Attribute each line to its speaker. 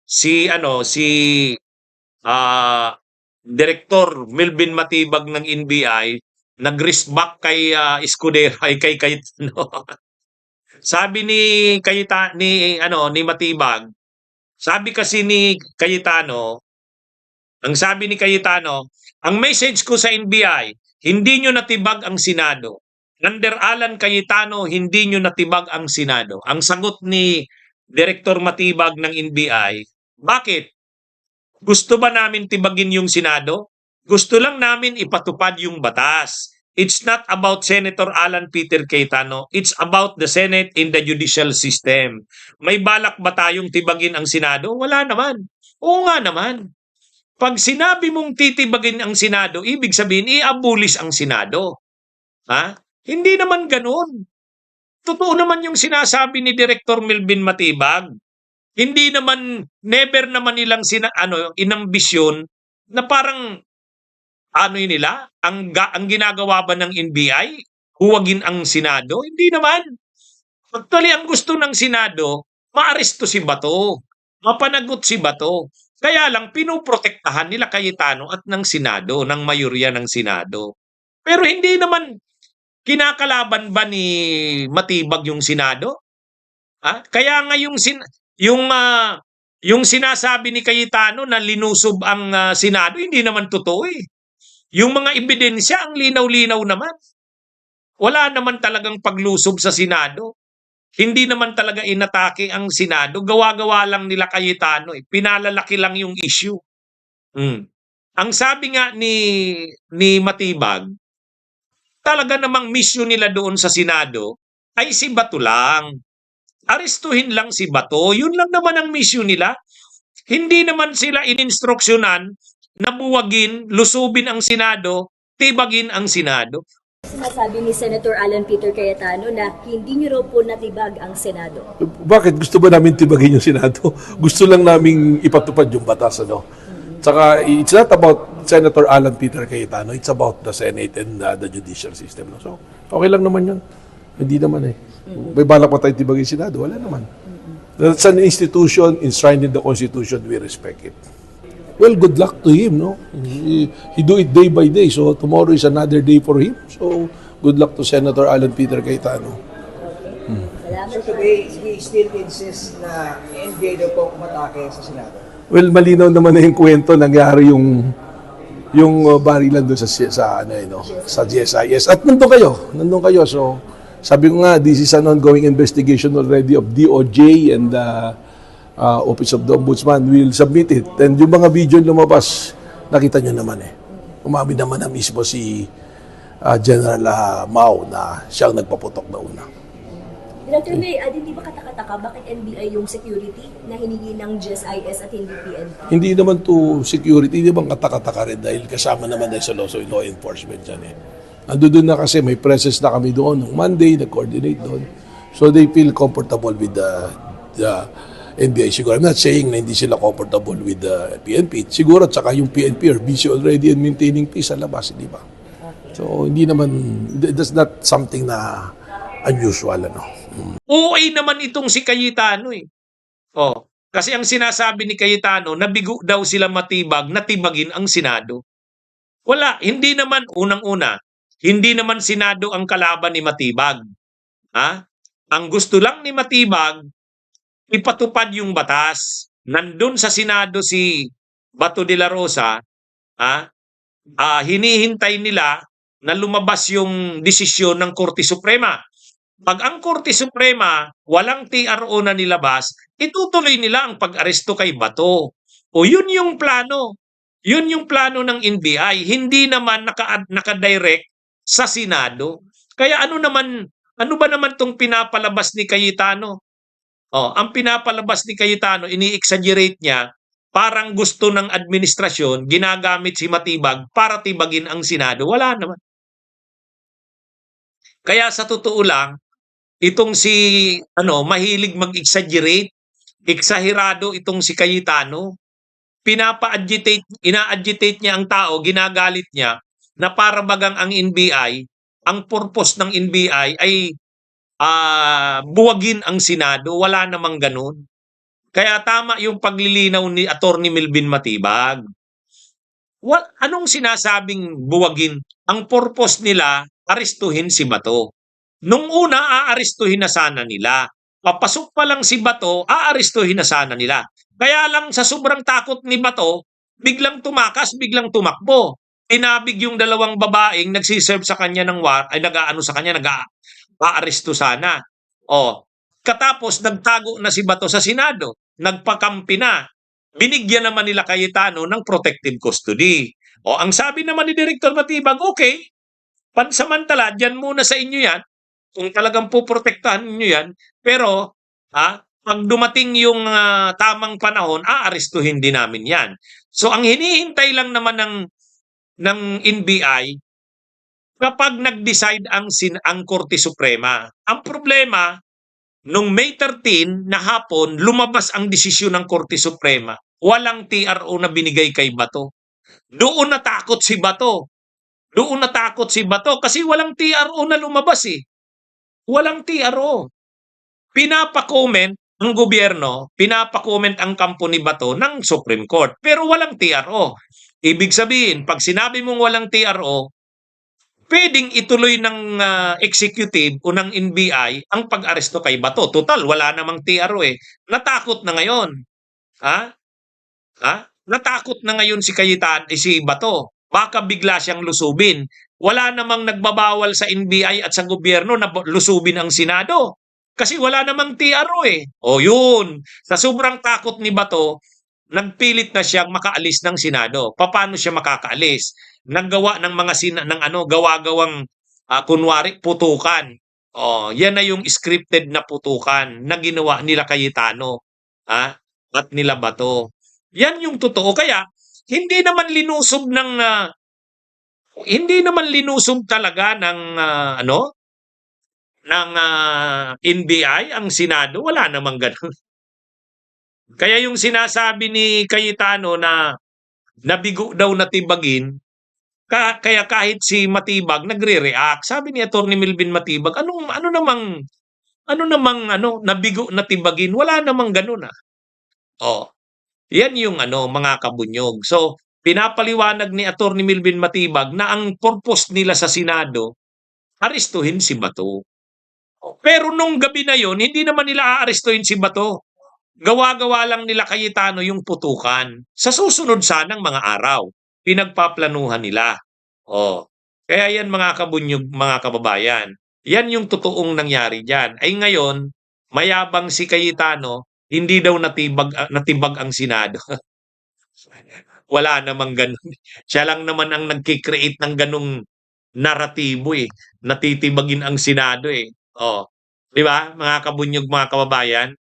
Speaker 1: si Direktor Melvin Matibag ng NBI nag-wrist back kay Escudero ay kay Cayetano. Sabi ni Matibag, sabi kasi ni Cayetano, ang sabi ni Cayetano, ang message ko sa NBI, hindi nyo natibag ang Senado. Under Alan Cayetano, hindi nyo natibag ang Senado. Ang sagot ni Direktor Matibag ng NBI, bakit? Gusto ba namin tibagin yung Senado? Gusto lang namin ipatupad yung batas. It's not about Senator Alan Peter Cayetano. It's about the Senate in the judicial system. May balak ba tayong tibagin ang Senado? Wala naman. Oo nga naman. Pag sinabi mong titibagin ang Senado, ibig sabihin i-abolish ang Senado. Ha? Hindi naman ganun. Totoo naman yung sinasabi ni Director Melvin Matibag. Hindi naman, never naman nilang inambisyon na parang nila, ang ginagawa ba ng NBI, huwagin ang Senado? Hindi naman. Actually, ang gusto ng Senado, maaresto si Bato, mapanagot si Bato. Kaya lang, pinoprotektahan nila Cayetano at ng Senado, ng mayorya ng Senado. Pero hindi naman kinakalaban ba ni Matibag yung Senado? Kaya nga yung sinasabi ni Cayetano na linusob ang Senado, hindi naman totoo eh. Yung mga ebidensya, ang linaw-linaw naman. Wala naman talagang paglusob sa Senado. Hindi naman talaga inatake ang Senado. Gawa-gawa lang nila Cayetano eh. Pinalalaki lang yung issue. Ang sabi nga ni Matibag, talaga namang mission nila doon sa Senado ay si Bato lang. Arestuhin lang si Bato. Yun lang naman ang mission nila. Hindi naman sila ininstruksyonan na buwagin, lusubin ang Senado, tibagin ang Senado.
Speaker 2: Sinasabi ni Senator Alan Peter Cayetano na hindi niyo raw po natibag ang Senado.
Speaker 3: Bakit? Gusto ba namin tibagin yung Senado? Gusto lang namin ipatupad yung batas, ano? Tsaka, it's not about Senator Alan Peter Cayetano. It's about the Senate and the judicial system. No? So, okay lang naman yun. Hindi naman eh. May balak pa tayo tibagin yung Senado? Wala naman. That's an institution enshrined in the Constitution. We respect it. Well, good luck to him, no? He do it day by day. So, tomorrow is another day for him. So, good luck to Senator Alan Peter Cayetano.
Speaker 2: Salamat.
Speaker 4: So today, he still insists na NBI daw po umatake sa Senado.
Speaker 3: Well, malinaw naman na yung kwento. Nangyari yung barilan doon sa GSIS. At nandun kayo. So, sabi ko nga, this is an ongoing investigation already of DOJ and Office of the Ombudsman will submit it. And yung mga video lumabas, nakita nyo naman eh. Umamin naman na mismo si General Mao na siyang nagpaputok na una.
Speaker 2: Director May, hindi ba katakataka bakit NBI yung security na hiningi ng GSIS at hindi PNP?
Speaker 3: Hindi naman to security, di bang katakataka rin dahil kasama naman dahil sa law enforcement dyan eh. Ando doon na kasi may presence na kami doon nung Monday, nag-coordinate doon. So they feel comfortable with the NBI siguro. I'm not saying na hindi sila comfortable with the PNP. Siguro, tsaka yung PNP are busy already in maintaining peace sa labas, di ba? Okay. So, hindi naman, that's not something na unusual, ano.
Speaker 1: OA naman itong si Cayetano eh. Kasi ang sinasabi ni Cayetano, nabigo daw sila Matibag na tibagin ang Senado. Wala, hindi naman unang-una. Hindi naman Senado ang kalaban ni Matibag. Ang gusto lang ni Matibag, ipatupad yung batas. Nandun sa Senado si Bato de la Rosa, hinihintay nila na lumabas yung desisyon ng Korte Suprema. Pag ang Korte Suprema walang TRO na nilabas, itutuloy nila ang pag-aresto kay Bato. Yun yung plano. Yun yung plano ng NBI. Hindi naman naka-direct sa Senado. Kaya ano ba naman tong pinapalabas ni Cayetano? Ang pinapalabas ni Cayetano, ini-exaggerate niya, parang gusto ng administrasyon, ginagamit si Matibag para tibagin ang Senado. Wala naman. Kaya sa totoo lang, itong mahilig mag-exaggerate, eksahirado itong si Cayetano, ina-agitate niya ang tao, ginagalit niya, na para bagang ang NBI, ang purpose ng NBI ay buwagin ang Senado. Wala namang ganun. Kaya tama yung paglilinaw ni Attorney Melvin Matibag. Anong sinasabing buwagin? Ang purpose nila, arestuhin si Bato. Nung una, aarestuhin na sana nila. Papasok pa lang si Bato, aarestuhin na sana nila. Kaya lang sa sobrang takot ni Bato, biglang tumakas, biglang tumakbo. Tinabig yung dalawang babaeng nagsiserve sa kanya ng ay nag-aano sa kanya, aaresto sana. O, katapos nagtago na si Bato sa Senado, nagpakampi na. Binigyan naman nila Cayetano ng protective custody. O, ang sabi naman ni Director Matibag, okay, pansamantala, dyan muna sa inyo yan, kung talagang puprotektahan niyo yan, pero pag dumating yung tamang panahon, aarestuhin din namin yan. So ang hinihintay lang naman ng NBI kapag nag-decide ang Korte Suprema. Ang problema, nung May 13 na hapon, lumabas ang desisyon ng Korte Suprema. Walang TRO na binigay kay Bato. Doon natakot si Bato. Doon natakot si Bato kasi walang TRO na lumabas eh. Walang TRO. Pinapa-comment ang gobyerno, pinapa-comment ang kampo ni Bato ng Supreme Court. Pero walang TRO. Ibig sabihin, pag sinabi mong walang TRO, pwedeng ituloy ng executive o ng NBI ang pag-aresto kay Bato. Total, wala namang TRO eh. Natakot na ngayon. Ha? Natakot na ngayon si si Bato. Baka bigla siyang lusubin. Wala namang nagbabawal sa NBI at sa gobyerno na lusubin ang Senado. Kasi wala namang TRO eh. O yun, sa sobrang takot ni Bato, nagpilit na siyang makaalis ng Senado. Paano siya makakaalis? Naggawa ng mga gawa-gawang kunwari putukan. Yan na yung scripted na putukan na ginawa nila Cayetano at nila Bato. Yan yung totoo. Kaya hindi naman linusob talaga ng NBI ang Senado. Wala namang ganun. Kaya yung sinasabi ni Cayetano na nabigo daw na tibagin, kaya kahit si Matibag nagre-react. Sabi ni Atty. Melvin Matibag, ano namang nabigo na tibagin? Wala namang ganun Yan yung mga kabunyog. So, pinapaliwanag ni Atty. Melvin Matibag na ang purpose nila sa Senado, arestuhin si Bato. Pero nung gabi na yon, hindi naman nila aarestuhin si Bato. Gawa-gawa lang nila Cayetano yung putukan. Sa susunod sanang mga araw, pinagpaplanuhan nila. Kaya yan mga kabunyog, mga kababayan. Yan yung totoong nangyari dyan. Ay ngayon, mayabang si Cayetano, hindi daw natibag ang Senado. Wala namang ganun. Siya lang naman ang nagkikreate ng ganung naratibo natitibagin ang Senado Di ba, mga kabunyog, mga kababayan?